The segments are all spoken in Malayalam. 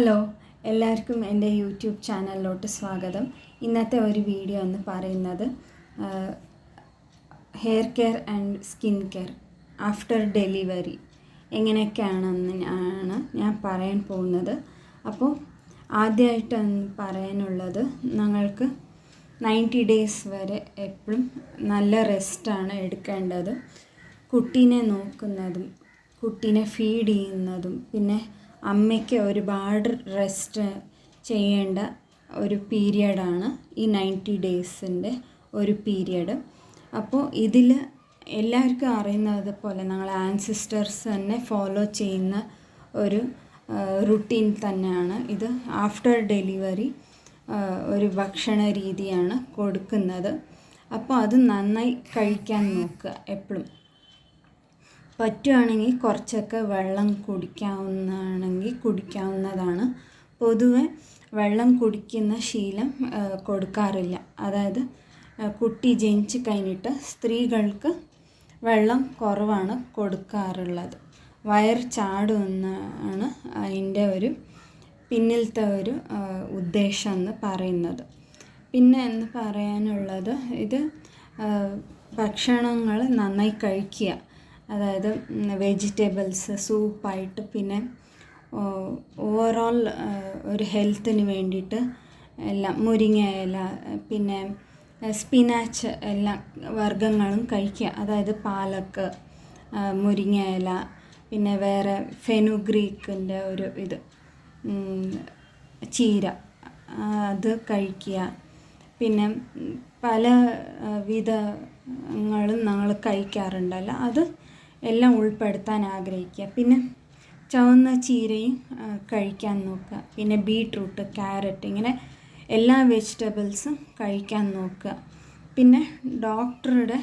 ഹലോ, എല്ലാവർക്കും എൻ്റെ യൂട്യൂബ് ചാനലിലോട്ട് സ്വാഗതം. ഇന്നത്തെ ഒരു വീഡിയോ എന്ന് പറയുന്നത് hair care and skin care after delivery എങ്ങനെയൊക്കെയാണെന്ന് ആണ് ഞാൻ പറയാൻ പോകുന്നത്. അപ്പോൾ ആദ്യമായിട്ട് പറയാനുള്ളത്, ഞങ്ങൾക്ക് 90 ഡേയ്സ് വരെ എപ്പോഴും നല്ല റെസ്റ്റാണ് എടുക്കേണ്ടത്. കുട്ടീനെ നോക്കുന്നതും കുട്ടീനെ ഫീഡ് ചെയ്യുന്നതും പിന്നെ അമ്മയ്ക്ക് ഒരുപാട് റെസ്റ്റ് ചെയ്യേണ്ട ഒരു പീരിയഡാണ് ഈ 90 ഡേയ്സിൻ്റെ ഒരു പീരിയഡ്. അപ്പോൾ ഇതിൽ എല്ലാവർക്കും അറിയുന്നത് പോലെ ഞങ്ങൾ ആൻസിസ്റ്റേഴ്സ് തന്നെ ഫോളോ ചെയ്യുന്ന ഒരു റുട്ടീൻ തന്നെയാണ് ഇത്. ആഫ്റ്റർ ഡെലിവറി ഒരു ഭക്ഷണ രീതിയാണ് കൊടുക്കുന്നത്. അപ്പോൾ അത് നന്നായി കഴിക്കാൻ നോക്കുക. എപ്പോഴും പറ്റുകയാണെങ്കിൽ കുറച്ചൊക്കെ വെള്ളം കുടിക്കാവുന്നതാണ്. പൊതുവെ വെള്ളം കുടിക്കുന്ന ശീലം കൊടുക്കാറില്ല. അതായത് കുട്ടി ജനിച്ച് കഴിഞ്ഞിട്ട് സ്ത്രീകൾക്ക് വെള്ളം കുറവാണ് കൊടുക്കാറുള്ളത്. വയർ ചാടുമെന്നാണ് അതിൻ്റെ ഒരു പിന്നിലത്തെ ഒരു ഉദ്ദേശം എന്ന് പറയുന്നത്. പിന്നെ എന്ന് പറയാനുള്ളത്, ഇത് ഭക്ഷണങ്ങൾ നന്നായി കഴിക്കുക. അതായത് വെജിറ്റബിൾസ് സൂപ്പായിട്ട്, പിന്നെ ഓവറോൾ ഒരു ഹെൽത്തിന് വേണ്ടിയിട്ട് എല്ലാം മുരിങ്ങ ഇല, പിന്നെ സ്പിനാച്ച് എല്ലാ വർഗ്ഗങ്ങളും കഴിക്കുക. അതായത് പാലക്ക്, മുരിങ്ങ ഇല, പിന്നെ വേറെ ഫെനുഗ്രീക്കിൻ്റെ ഒരു ഇത് ചീര, അത് കഴിക്കുക. പിന്നെ പല വിധങ്ങളും ഞങ്ങൾ കഴിക്കാറുണ്ടല്ലോ, അത് എല്ലാം ഉൾപ്പെടുത്താൻ ആഗ്രഹിക്കുക. പിന്നെ ചുവന്ന ചീരയും കഴിക്കാൻ നോക്കുക. പിന്നെ ബീട്രൂട്ട്, ക്യാരറ്റ്, ഇങ്ങനെ എല്ലാ വെജിറ്റബിൾസും കഴിക്കാൻ നോക്കുക. പിന്നെ ഡോക്ടറുടെ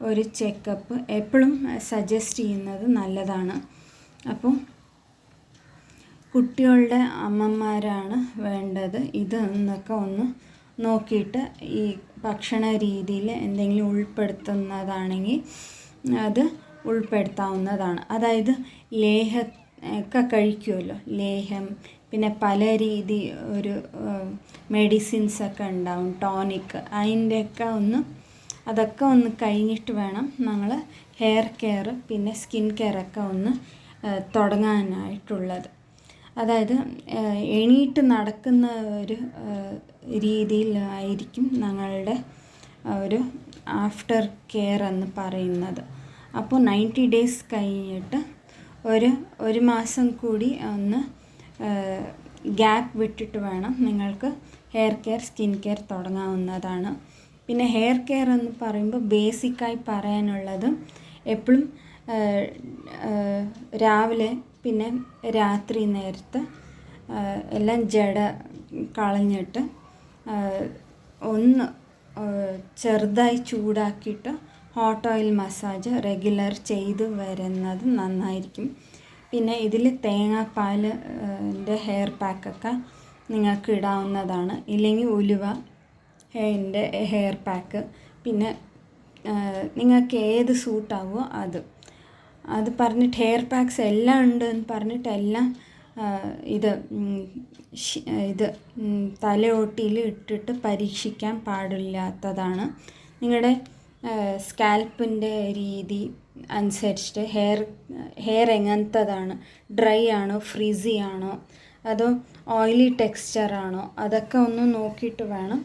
ഒരു ചെക്കപ്പ് എപ്പോഴും സജസ്റ്റ് ചെയ്യുന്നത് നല്ലതാണ്. അപ്പോൾ കുട്ടികളുടെ അമ്മമാരാണ് വേണ്ടത് ഇത് എന്നൊക്കെ ഒന്ന് നോക്കിയിട്ട് ഈ ഭക്ഷണ രീതിയിൽ എന്തെങ്കിലും ഉൾപ്പെടുത്തുന്നതാണെങ്കിൽ അത് ഉൾപ്പെടുത്താവുന്നതാണ്. അതായത് ഒക്കെ കഴിക്കുമല്ലോ, ലേഹം, പിന്നെ പല രീതി ഒരു മെഡിസിൻസൊക്കെ ഉണ്ടാവും, ടോണിക്, അതൊക്കെ ഒന്ന് കഴിഞ്ഞിട്ട് വേണം ഞങ്ങൾ ഹെയർ കെയർ പിന്നെ സ്കിൻ കെയറൊക്കെ ഒന്ന് തുടങ്ങാനായിട്ടുള്ളത്. അതായത് എണീറ്റ് നടക്കുന്ന ഒരു രീതിയിലായിരിക്കും ഞങ്ങളുടെ ഒരു ആഫ്റ്റർ കെയർ എന്ന് പറയുന്നത്. അപ്പോൾ 90 ഡേയ്സ് കഴിഞ്ഞിട്ട് ഒരു മാസം കൂടി ഒന്ന് ഗ്യാപ്പ് വിട്ടിട്ട് വേണം നിങ്ങൾക്ക് ഹെയർ കെയർ സ്കിൻ കെയർ തുടങ്ങാവുന്നതാണ്. പിന്നെ ഹെയർ കെയർ എന്ന് പറയുമ്പോൾ ബേസിക്കായി പറയാനുള്ളത്, എപ്പോഴും രാവിലെ പിന്നെ രാത്രി നേരത്ത് എല്ലാം ജട കളഞ്ഞിട്ട് ഒന്ന് ചെറുതായി ചൂടാക്കിയിട്ട് ഹോട്ട് ഓയിൽ മസാജ് റെഗുലർ ചെയ്ത് വരുന്നത് നന്നായിരിക്കും. പിന്നെ ഇതിൽ തേങ്ങാപ്പാലിൻ്റെ ഹെയർ പാക്കൊക്കെ നിങ്ങൾക്ക് ഇടാവുന്നതാണ്. ഇല്ലെങ്കിൽ ഉലുവ ഹെയർ പാക്ക്, പിന്നെ നിങ്ങൾക്ക് ഏത് സൂട്ടാവുമോ അത് പറഞ്ഞിട്ട് ഹെയർ പാക്സ് എല്ലാം ഉണ്ട് എന്ന് പറഞ്ഞിട്ട് എല്ലാം ഇത് തലയോട്ടിയിൽ ഇട്ടിട്ട് പരീക്ഷിക്കാൻ പാടില്ലാത്തതാണ്. നിങ്ങളുടെ സ്കാൽപ്പിൻ്റെ രീതി അനുസരിച്ചിട്ട് ഹെയർ എങ്ങനത്തതാണ്, ഡ്രൈ ആണോ, ഫ്രീസി ആണോ, അതോ ഓയിലി ടെക്സ്ചറാണോ, അതൊക്കെ ഒന്ന് നോക്കിയിട്ട് വേണം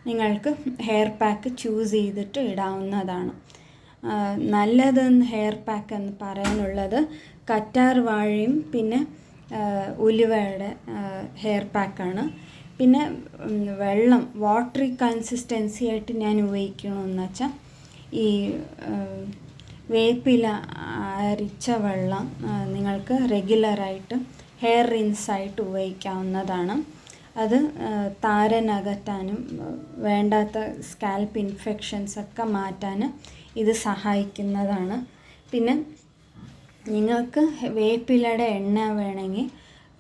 നിങ്ങൾക്ക് ഹെയർ പാക്ക് ചൂസ് ചെയ്തിട്ട് ഇടാവുന്നതാണ്. നല്ലതെന്ന് ഹെയർ പാക്ക് എന്ന് പറയാനുള്ളത് കറ്റാർ വാഴയും പിന്നെ ഉലുവയുടെ ഹെയർ പാക്കാണ്. പിന്നെ വാട്ടറി കൺസിസ്റ്റൻസി ആയിട്ട് ഞാൻ ഉപയോഗിക്കണമെന്ന് വെച്ചാൽ ഈ വേപ്പില അരിച്ച വെള്ളം നിങ്ങൾക്ക് റെഗുലറായിട്ട് ഹെയർ റിൻസായിട്ട് ഉപയോഗിക്കാവുന്നതാണ്. അത് താരനകറ്റാനും വേണ്ടാത്ത സ്കാൽപ്പ് ഇൻഫെക്ഷൻസൊക്കെ മാറ്റാൻ ഇത് സഹായിക്കുന്നതാണ്. പിന്നെ നിങ്ങൾക്ക് വേപ്പിലയുടെ എണ്ണ വേണമെങ്കിൽ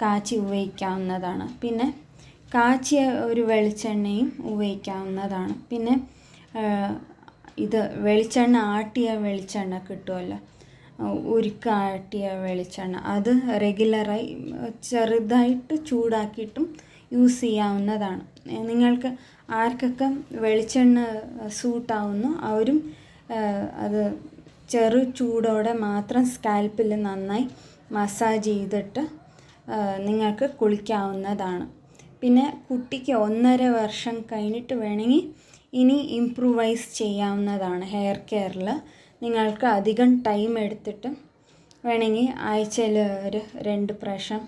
കാച്ചി ഉപയോഗിക്കാവുന്നതാണ്. പിന്നെ കാച്ചിയ ഒരു വെളിച്ചെണ്ണയും ഉപയോഗിക്കാവുന്നതാണ്. പിന്നെ വെളിച്ചെണ്ണ, ആട്ടിയ വെളിച്ചെണ്ണ കിട്ടുമല്ലോ, ഉരുക്കാട്ടിയ വെളിച്ചെണ്ണ അത് റെഗുലറായി ചെറുതായിട്ട് ചൂടാക്കിയിട്ടും യൂസ് ചെയ്യാവുന്നതാണ്. നിങ്ങൾക്ക് ആർക്കൊക്കെ വെളിച്ചെണ്ണ സൂട്ടാവുന്നു അവരും അത് ചെറു ചൂടോടെ മാത്രം സ്കാൽപ്പിൽ നന്നായി മസാജ് ചെയ്തിട്ട് നിങ്ങൾക്ക് കുളിക്കാവുന്നതാണ്. പിന്നെ കുട്ടിക്ക് 1.5 വർഷം കഴിഞ്ഞിട്ട് വേണമെങ്കിൽ ഇനി ഇംപ്രൂവൈസ് ചെയ്യാവുന്നതാണ്. ഹെയർ കെയറിൽ നിങ്ങൾക്ക് അധികം ടൈം എടുത്തിട്ട് വേണമെങ്കിൽ ആഴ്ചയിൽ ഒരു 2 പ്രാവശ്യം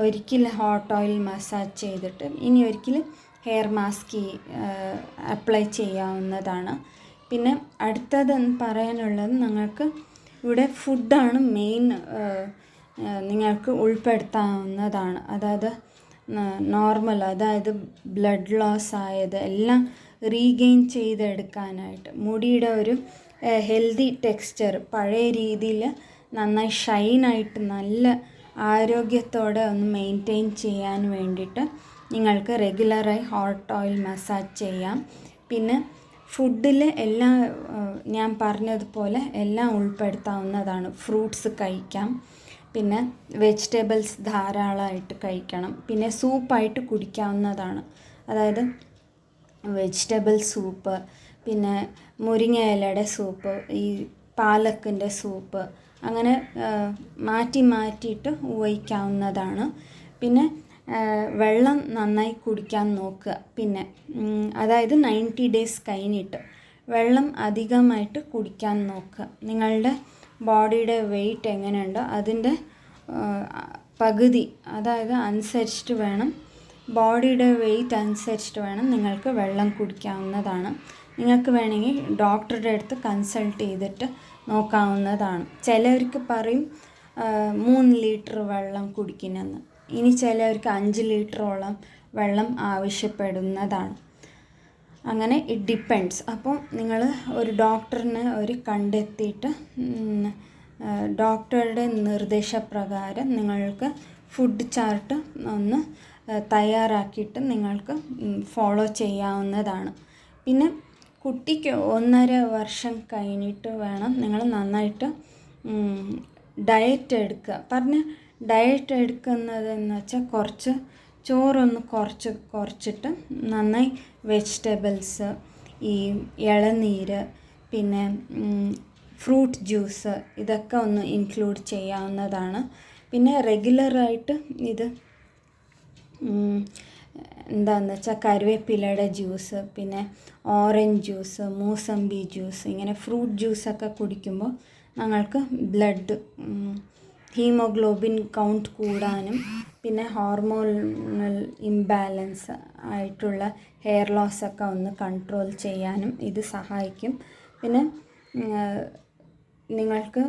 ഒരിക്കൽ ഹോട്ട് ഓയിൽ മസാജ് ചെയ്തിട്ട് ഇനി ഒരിക്കൽ ഹെയർ മാസ്ക് അപ്ലൈ ചെയ്യാവുന്നതാണ്. പിന്നെ അടുത്തതെന്ന് പറയാനുള്ളത് നിങ്ങൾക്ക് ഇവിടെ ഫുഡാണ് മെയിൻ നിങ്ങൾക്ക് ഉൾപ്പെടുത്താവുന്നതാണ്. അതായത് നോർമൽ, അതായത് ബ്ലഡ് ലോസ് ആയത് എല്ലാം റീഗെയിൻ ചെയ്തെടുക്കാനായിട്ട് മുടിയുടെ ഒരു ഹെൽത്തി ടെക്സ്ചർ പഴയ രീതിയിൽ നന്നായി ഷൈനായിട്ട് നല്ല ആരോഗ്യത്തോടെ ഒന്ന് മെയിൻറ്റെയിൻ ചെയ്യാൻ വേണ്ടിയിട്ട് നിങ്ങൾക്ക് റെഗുലറായി ഹോട്ട് ഓയിൽ മസാജ് ചെയ്യാം. പിന്നെ ഫുഡിൽ എല്ലാം ഞാൻ പറഞ്ഞതുപോലെ എല്ലാം ഉൾപ്പെടുത്താവുന്നതാണ്. ഫ്രൂട്ട്സ് കഴിക്കാം, പിന്നെ വെജിറ്റബിൾസ് ധാരാളമായിട്ട് കഴിക്കണം, പിന്നെ സൂപ്പായിട്ട് കുടിക്കാവുന്നതാണ്. അതായത് വെജിറ്റബിൾ സൂപ്പ്, പിന്നെ മുരിങ്ങ ഇലയുടെ സൂപ്പ്, ഈ പാലക്കിൻ്റെ സൂപ്പ്, അങ്ങനെ മാറ്റി മാറ്റിയിട്ട് ഉപയോഗിക്കാവുന്നതാണ്. പിന്നെ വെള്ളം നന്നായി കുടിക്കാൻ നോക്കുക. പിന്നെ അതായത് 90 ഡേയ്സ് കഴിഞ്ഞിട്ട് വെള്ളം അധികമായിട്ട് കുടിക്കാൻ നോക്കുക. നിങ്ങളുടെ ബോഡിയുടെ വെയിറ്റ് എങ്ങനെയുണ്ടോ അതിൻ്റെ പകുതി, അതായത് അനുസരിച്ചിട്ട് വേണം, ബോഡിയുടെ വെയിറ്റ് അനുസരിച്ചിട്ട് വേണം നിങ്ങൾക്ക് വെള്ളം കുടിക്കാവുന്നതാണ്. നിങ്ങൾക്ക് വേണമെങ്കിൽ ഡോക്ടറുടെ അടുത്ത് കൺസൾട്ട് ചെയ്തിട്ട് നോക്കാവുന്നതാണ്. ചിലവർക്ക് പറയും 3 ലിറ്റർ വെള്ളം കുടിക്കണമെന്ന്, ഇനി ചിലവർക്ക് 5 ലിറ്ററോളം വെള്ളം ആവശ്യപ്പെടുന്നതാണ്. അങ്ങനെ ഇറ്റ് ഡിപ്പെൻഡ്സ്. അപ്പോൾ നിങ്ങൾ ഒരു ഡോക്ടറിനെ കണ്ടെത്തിയിട്ട് ഡോക്ടറുടെ നിർദ്ദേശപ്രകാരം നിങ്ങൾക്ക് ഫുഡ് ചാർട്ട് ഒന്ന് തയ്യാറാക്കിയിട്ട് നിങ്ങൾക്ക് ഫോളോ ചെയ്യാവുന്നതാണ്. പിന്നെ കുട്ടിക്ക് 1.5 വർഷം കഴിഞ്ഞിട്ട് വേണം നിങ്ങൾ നന്നായിട്ട് ഡയറ്റ് എടുക്കുക. ഡയറ്റ് എടുക്കുന്നതെന്ന് വെച്ചാൽ കുറച്ച് ചോറൊന്ന് കുറച്ചിട്ട് നന്നായി വെജിറ്റബിൾസ്, ഈ ഇളനീര്, പിന്നെ ഫ്രൂട്ട് ജ്യൂസ് ഇതൊക്കെ ഒന്ന് ഇൻക്ലൂഡ് ചെയ്യാവുന്നതാണ്. പിന്നെ റെഗുലറായിട്ട് ഇത് എന്താണെന്ന് വെച്ചാൽ കറിവേപ്പിലയുടെ ജ്യൂസ്, പിന്നെ ഓറഞ്ച് ജ്യൂസ്, മൂസമ്പി ജ്യൂസ്, ഇങ്ങനെ ഫ്രൂട്ട് ജ്യൂസൊക്കെ കുടിക്കുമ്പോൾ ഞങ്ങൾക്ക് ബ്ലഡ് ഹീമോഗ്ലോബിൻ കൗണ്ട് കൂടാനും പിന്നെ ഹോർമോണൽ ഇംബാലൻസ് ആയിട്ടുള്ള ഹെയർ ലോസൊക്കെ ഒന്ന് കൺട്രോൾ ചെയ്യാനും ഇത് സഹായിക്കും. പിന്നെ നിങ്ങൾക്ക്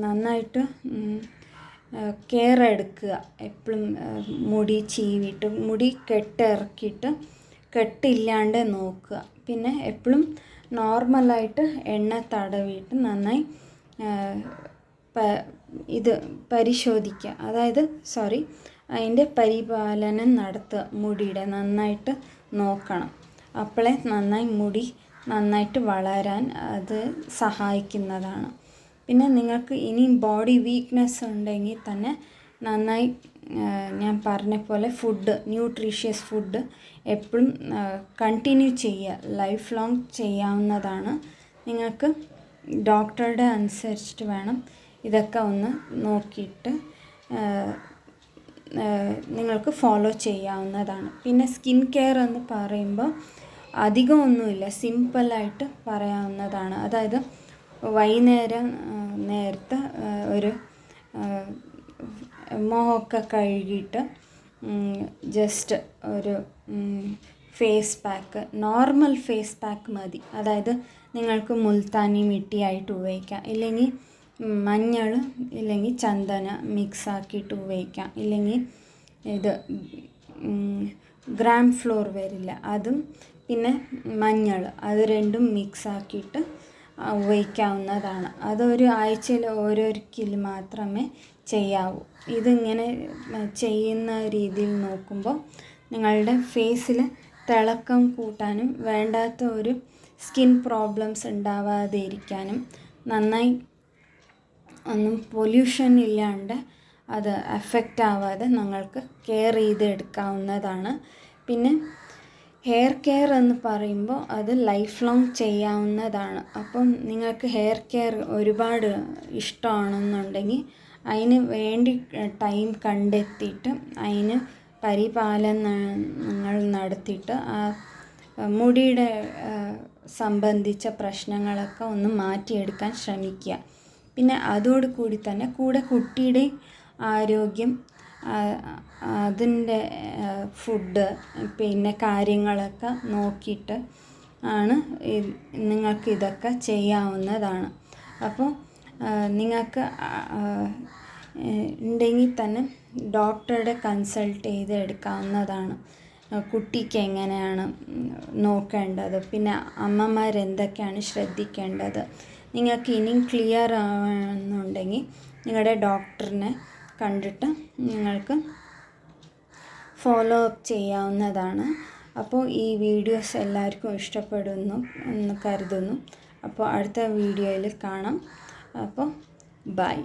നന്നായിട്ട് കെയർ എടുക്കുക. എപ്പോഴും മുടി ചീവിയിട്ട് മുടി കെട്ടിറക്കിയിട്ട് കെട്ടില്ലാണ്ട് നോക്കുക. പിന്നെ എപ്പോഴും നോർമലായിട്ട് എണ്ണ തടവിയിട്ട് നന്നായി പരിശോധിക്കുക. അതായത് അതിൻ്റെ പരിപാലനം നടത്തുക. മുടിയുടെ നന്നായിട്ട് നോക്കണം. അപ്പോഴേ മുടി നന്നായിട്ട് വളരാൻ അത് സഹായിക്കുന്നതാണ്. പിന്നെ നിങ്ങൾക്ക് ഇനിയും ബോഡി വീക്ക്നെസ് ഉണ്ടെങ്കിൽ തന്നെ നന്നായി ഞാൻ പറഞ്ഞ പോലെ ഫുഡ്, ന്യൂട്രീഷ്യസ് ഫുഡ് എപ്പോഴും കണ്ടിന്യൂ ചെയ്യുക. ലൈഫ് ലോങ് ചെയ്യാവുന്നതാണ്. നിങ്ങൾക്ക് ഡോക്ടറുടെ അനുസരിച്ചിട്ട് വേണം ഇതൊക്കെ ഒന്ന് നോക്കിയിട്ട് നിങ്ങൾക്ക് ഫോളോ ചെയ്യാവുന്നതാണ്. പിന്നെ സ്കിൻ കെയർ എന്ന് പറയുമ്പോൾ അധികമൊന്നുമില്ല, സിമ്പിളായിട്ട് പറയാവുന്നതാണ്. അതായത് വൈകുന്നേരം നേരത്തെ ഒരു മുഖമൊക്കെ കഴുകിയിട്ട് ജസ്റ്റ് ഒരു face pack, normal face pack മതി. അതായത് നിങ്ങൾക്ക് മുൾത്താനി മിട്ടിയായിട്ട് ഉപയോഗിക്കാം, ഇല്ലെങ്കിൽ മഞ്ഞൾ ഇല്ലെങ്കിൽ ചന്ദന മിക്സ് ആക്കിയിട്ട് ഉപയോഗിക്കാം, ഇല്ലെങ്കിൽ ഇത് ഗ്രാം ഫ്ലോർ വരില്ല അതും, പിന്നെ മഞ്ഞൾ, അത് രണ്ടും മിക്സ് ആക്കിയിട്ട് ഉപയോഗിക്കാവുന്നതാണ്. അതൊരു ആഴ്ചയിൽ ഓരോരിക്കൽ മാത്രമേ ചെയ്യാവൂ. ഇതിങ്ങനെ ചെയ്യുന്ന രീതിയിൽ നോക്കുമ്പോൾ നിങ്ങളുടെ ഫേസിൽ തിളക്കം കൂട്ടാനും വേണ്ടാത്ത ഒരു സ്കിൻ പ്രോബ്ലംസ് ഉണ്ടാവാതെ ഇരിക്കാനും നന്നായി ഒന്നും പൊല്യൂഷൻ ഇല്ലാണ്ട് അത് എഫക്റ്റ് ആവാതെ നിങ്ങൾക്ക് കെയർ ചെയ്തെടുക്കാവുന്നതാണ്. പിന്നെ ഹെയർ കെയർ എന്ന് പറയുമ്പോൾ അത് ലൈഫ് ലോങ് ചെയ്യാവുന്നതാണ്. അപ്പം നിങ്ങൾക്ക് ഹെയർ കെയർ ഒരുപാട് ഇഷ്ടമാണെന്നുണ്ടെങ്കിൽ അതിന് വേണ്ടി ടൈം കണ്ടെത്തിയിട്ട് അതിന് പരിപാലനങ്ങൾ നടത്തിയിട്ട് ആ മുടിയുടെ സംബന്ധിച്ച പ്രശ്നങ്ങളൊക്കെ ഒന്ന് മാറ്റിയെടുക്കാൻ ശ്രമിക്കുക. പിന്നെ അതോടുകൂടി തന്നെ കൂടെ കുട്ടിയുടെ ആരോഗ്യം, അതിൻ്റെ ഫുഡ് പിന്നെ കാര്യങ്ങളൊക്കെ നോക്കിയിട്ട് ആണ് നിങ്ങൾക്ക് ഇതൊക്കെ ചെയ്യാവുന്നതാണ്. അപ്പോൾ നിങ്ങൾക്ക് ഉണ്ടെങ്കിൽ തന്നെ ഡോക്ടറുടെ കൺസൾട്ട് ചെയ്ത് എടുക്കാവുന്നതാണ്. കുട്ടിക്ക് എങ്ങനെയാണ് നോക്കേണ്ടത്, പിന്നെ അമ്മമാരെന്തൊക്കെയാണ് ശ്രദ്ധിക്കേണ്ടത്, നിങ്ങൾക്ക് ഇനിയും ക്ലിയർ ആവുന്നുണ്ടെങ്കിൽ നിങ്ങളുടെ ഡോക്ടറിനെ കണ്ടിട്ട് നിങ്ങൾക്ക് ഫോളോ അപ്പ് ചെയ്യാവുന്നതാണ്. അപ്പോൾ ഈ വീഡിയോസ് എല്ലാവർക്കും ഇഷ്ടപ്പെടുന്നു എന്ന് കരുതുന്നു. അപ്പോൾ അടുത്ത വീഡിയോയിൽ കാണാം. അപ്പോൾ ബൈ.